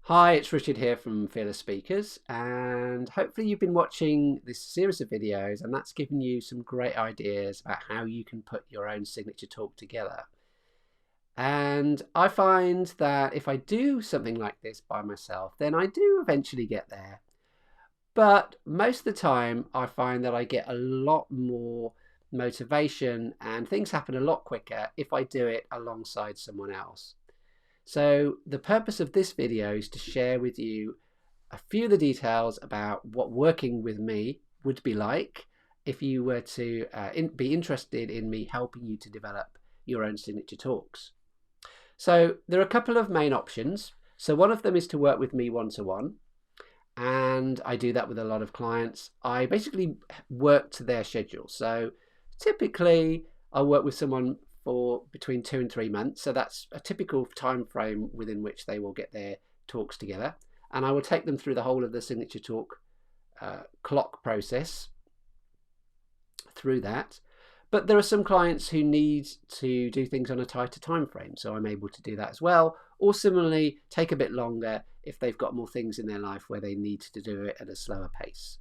Hi, it's Richard here from Fearless Speakers, and hopefully you've been watching this series of videos and that's given you some great ideas about how you can put your own signature talk together. And I find that if I do something like this by myself, then I do eventually get there. But most of the time, I find that I get a lot more motivation and things happen a lot quicker if I do it alongside someone else. So the purpose of this video is to share with you a few of the details about what working with me would be like if you were to be interested in me helping you to develop your own signature talks. So there are a couple of main options. So one of them is to work with me one-to-one, and I do that with a lot of clients. I basically work to their schedule. So typically I work with someone for between 2 and 3 months. So that's a typical time frame within which they will get their talks together. And I will take them through the whole of the signature talk clock process through that. But there are some clients who need to do things on a tighter time frame, so I'm able to do that as well, or similarly take a bit longer if they've got more things in their life where they need to do it at a slower pace.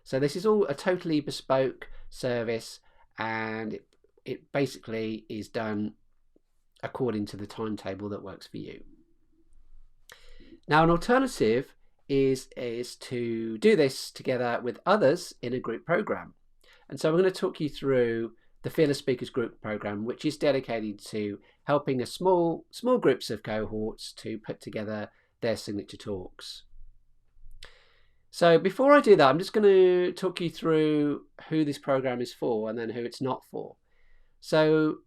So this is all a totally bespoke service, and it basically is done according to the timetable that works for you. Now, an alternative is to do this together with others in a group program. And so I'm going to talk you through the Fearless Speakers Group program, which is dedicated to helping a small groups of cohorts to put together their signature talks. So before I do that, I'm just going to talk you through who this program is for and then who it's not for. So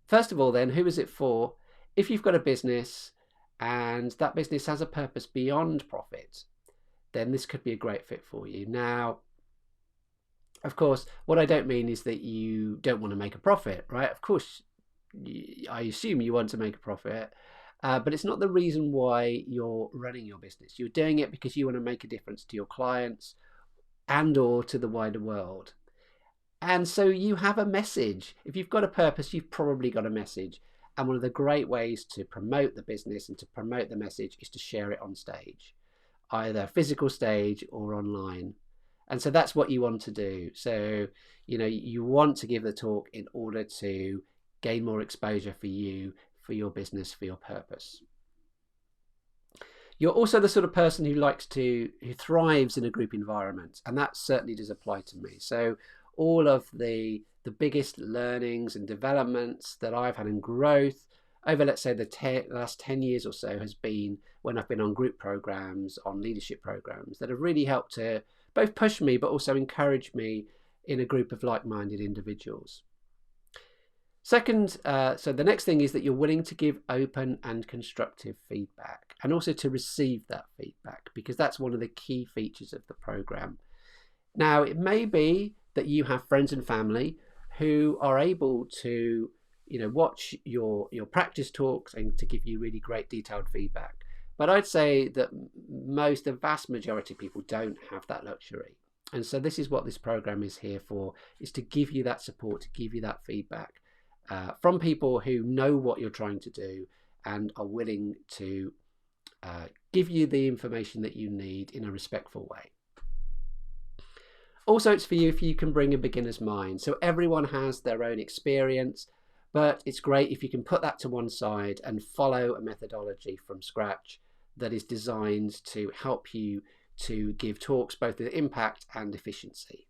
first of all, then, who is it for? If you've got a business and that business has a purpose beyond profit, then this could be a great fit for you. Now, of course, what I don't mean is that you don't want to make a profit, right? Of course, I assume you want to make a profit, but it's not the reason why you're running your business. You're doing it because you want to make a difference to your clients and or to the wider world. And so you have a message. If you've got a purpose, you've probably got a message. And one of the great ways to promote the business and to promote the message is to share it on stage, either physical stage or online. And so that's what you want to do. So, you want to give the talk in order to gain more exposure for you, for your business, for your purpose. You're also the sort of person who thrives in a group environment, and that certainly does apply to me. So all of the biggest learnings and developments that I've had in growth over, let's say, the last 10 years or so has been when I've been on group programs, on leadership programs that have really helped to both push me but also encourage me in a group of like-minded individuals. Second, so the next thing is that you're willing to give open and constructive feedback and also to receive that feedback, because that's one of the key features of the program. Now, it may be that you have friends and family who are able to watch your practice talks and to give you really great detailed feedback. But I'd say that the vast majority of people don't have that luxury. And so this is what this program is here for, is to give you that support, to give you that feedback from people who know what you're trying to do and are willing to give you the information that you need in a respectful way. Also, it's for you if you can bring a beginner's mind. So everyone has their own experience, but it's great if you can put that to one side and follow a methodology from scratch that is designed to help you to give talks both with impact and efficiency.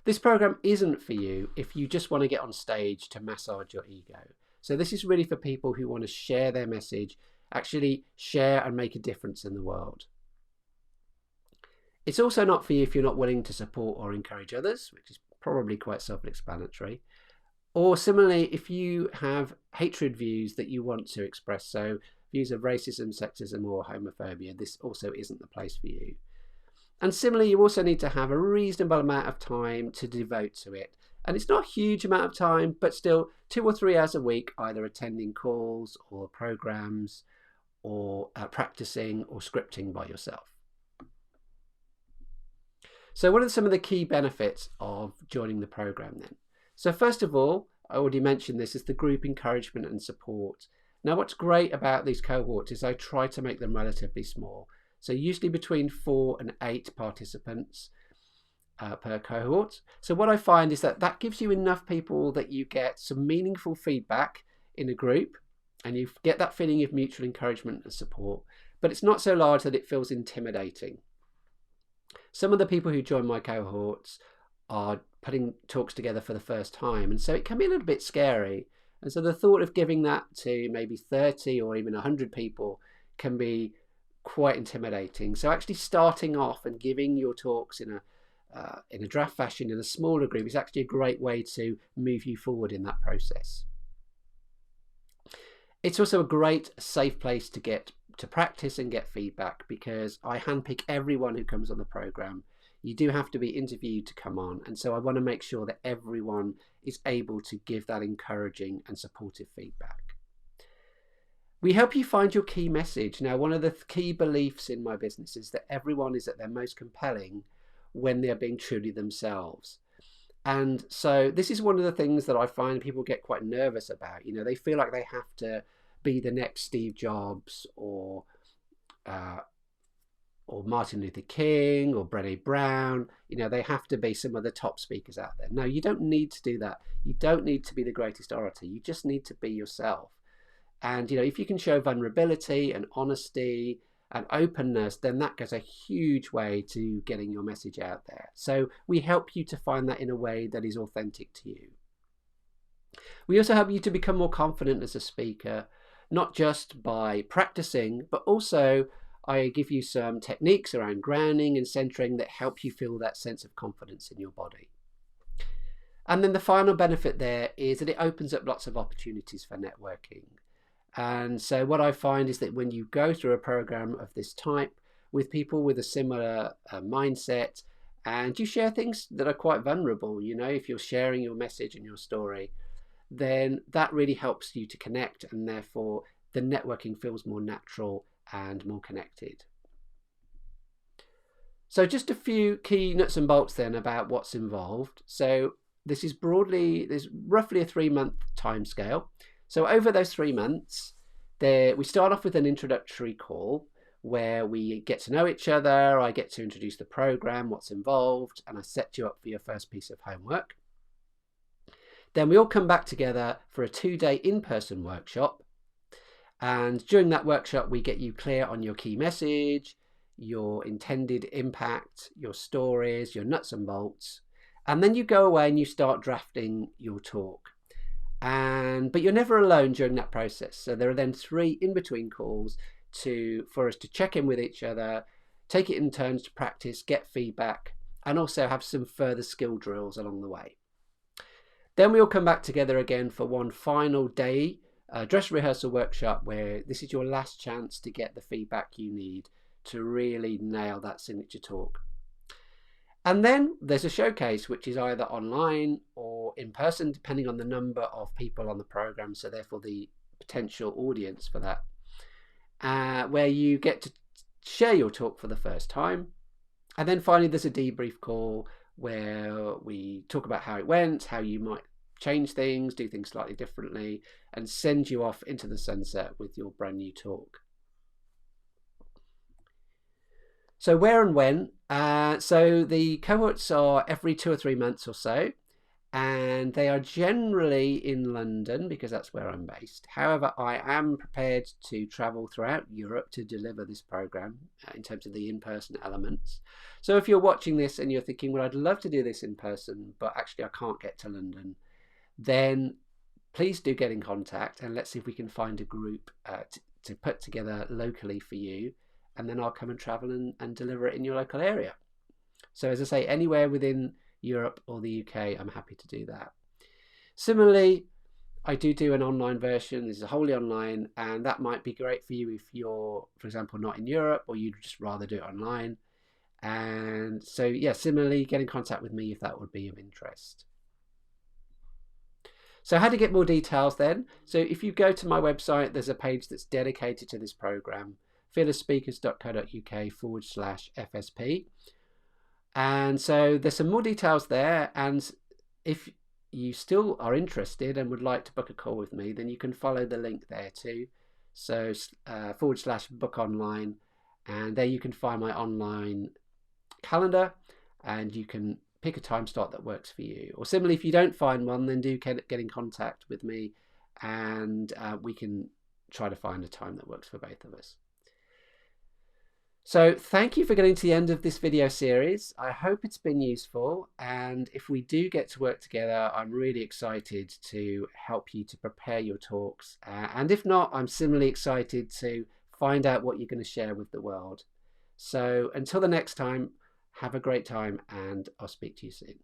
This program isn't for you if you just want to get on stage to massage your ego. So this is really for people who want to share their message, actually share and make a difference in the world. It's also not for you if you're not willing to support or encourage others, which is probably quite self-explanatory. Or similarly, if you have hatred views that you want to express, so views of racism, sexism, or homophobia, this also isn't the place for you. And similarly, you also need to have a reasonable amount of time to devote to it. And it's not a huge amount of time, but still 2 or 3 hours a week, either attending calls or programs or practicing or scripting by yourself. So what are some of the key benefits of joining the program then? So first of all, I already mentioned this, is the group encouragement and support. Now, what's great about these cohorts is I try to make them relatively small. So usually between 4 and 8 participants per cohort. So what I find is that that gives you enough people that you get some meaningful feedback in a group, and you get that feeling of mutual encouragement and support, but it's not so large that it feels intimidating. Some of the people who join my cohorts are putting talks together for the first time, and so it can be a little bit scary. And so the thought of giving that to maybe 30 or even 100 people can be quite intimidating. So actually starting off and giving your talks in a draft fashion in a smaller group is actually a great way to move you forward in that process. It's also a great safe place to get to practice and get feedback, because I handpick everyone who comes on the program. You do have to be interviewed to come on, and so I want to make sure that everyone is able to give that encouraging and supportive feedback. We help you find your key message. Now, one of the key beliefs in my business is that everyone is at their most compelling when they're being truly themselves. And so this is one of the things that I find people get quite nervous about. You know, they feel like they have to be the next Steve Jobs or Martin Luther King or Brené Brown. You know, they have to be some of the top speakers out there. No, you don't need to do that. You don't need to be the greatest orator. You just need to be yourself. And, you know, if you can show vulnerability and honesty and openness, then that goes a huge way to getting your message out there. So we help you to find that in a way that is authentic to you. We also help you to become more confident as a speaker, not just by practicing, but also I give you some techniques around grounding and centering that help you feel that sense of confidence in your body. And then the final benefit there is that it opens up lots of opportunities for networking. And so what I find is that when you go through a program of this type with people with a similar mindset, and you share things that are quite vulnerable, you know, if you're sharing your message and your story, then that really helps you to connect, and therefore the networking feels more natural and more connected. So just a few key nuts and bolts then about what's involved. So this is there's roughly a 3-month time scale. So over those 3 months, we start off with an introductory call where we get to know each other. I get to introduce the program, what's involved, and I set you up for your first piece of homework. Then we all come back together for a 2-day in-person workshop. And during that workshop, we get you clear on your key message, your intended impact, your stories, your nuts and bolts. And then you go away and you start drafting your talk. But you're never alone during that process. So there are then 3 in-between calls for us to check in with each other, take it in turns to practice, get feedback, and also have some further skill drills along the way. Then we all come back together again for one final day dress rehearsal workshop, where this is your last chance to get the feedback you need to really nail that signature talk. And then there's a showcase, which is either online or in person, depending on the number of people on the program, so therefore the potential audience for that, where you get to share your talk for the first time. And then finally there's a debrief call where we talk about how it went, how you might change things, do things slightly differently, and send you off into the sunset with your brand new talk. So where and when? So the cohorts are every 2 or 3 months or so, and they are generally in London because that's where I'm based. However, I am prepared to travel throughout Europe to deliver this program in terms of the in-person elements. So if you're watching this and you're thinking, well, I'd love to do this in person, but actually I can't get to London, then please do get in contact and let's see if we can find a group to put together locally for you. And then I'll come and travel and deliver it in your local area. So as I say, anywhere within Europe or the UK, I'm happy to do that. Similarly, I do an online version. This is wholly online, and that might be great for you if you're, for example, not in Europe, or you'd just rather do it online. And so, yeah, similarly, get in contact with me if that would be of interest. So how to get more details then? So if you go to my website, there's a page that's dedicated to this program, fearlessspeakers.co.uk/FSP. And so there's some more details there. And if you still are interested and would like to book a call with me, then you can follow the link there too. So /book online, and there you can find my online calendar, and you can pick a time slot that works for you. Or similarly, if you don't find one, then do get in contact with me, and we can try to find a time that works for both of us. So thank you for getting to the end of this video series. I hope it's been useful, and if we do get to work together, I'm really excited to help you to prepare your talks, and if not, I'm similarly excited to find out what you're going to share with the world. So until the next time, have a great time, and I'll speak to you soon.